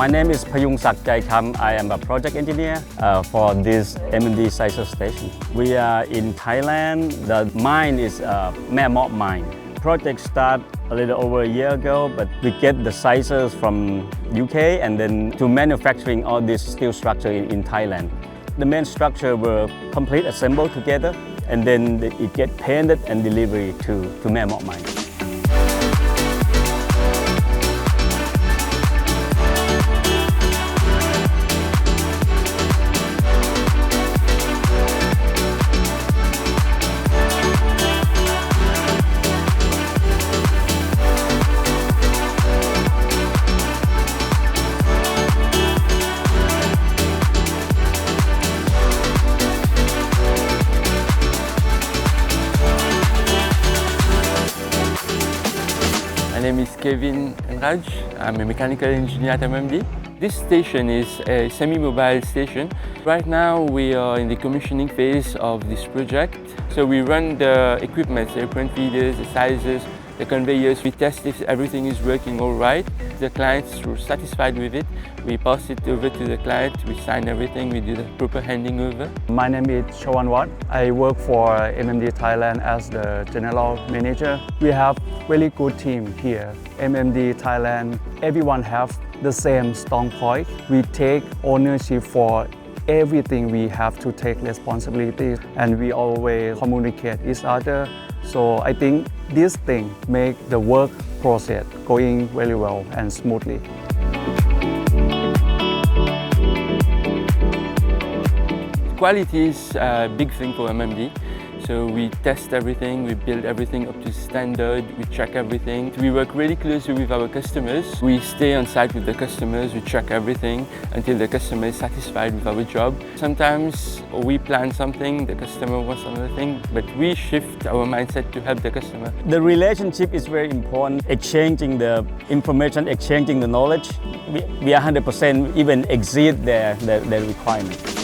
My name is Payung Sak Jai Kam. I am a project engineer for this MMD Sizer station. We are in Thailand. The mine is Mae Moh Mine. Project started a little over a year ago, but we get the sizers from UK and then to manufacturing all this steel structure in Thailand. The main structure will complete assembled together and then it get painted and delivered to Mae Moh Mine. My name is Kevin and Raj. I'm a mechanical engineer at MMD. This station is a semi-mobile station. Right now we are in the commissioning phase of this project. So we run the equipment, the equipment feeders, the sizers, the conveyors. We test if everything is working all right. The clients are satisfied with it. We pass it over to the client, we sign everything, we do the proper handing over. My name is Chawan Wat. I work for MMD Thailand as the general manager. We have really good team here. MMD Thailand, everyone have the same strong point. We take ownership for everything. We have to take responsibility and we always communicate each other. So I think this thing make the work process going very well and smoothly. Quality is a big thing for MMD. So we test everything, we build everything up to standard, we check everything. We work really closely with our customers. We stay on site with the customers, we check everything until the customer is satisfied with our job. Sometimes we plan something, the customer wants another thing, but we shift our mindset to help the customer. The relationship is very important, exchanging the information, exchanging the knowledge. We are 100% even exceed their requirements.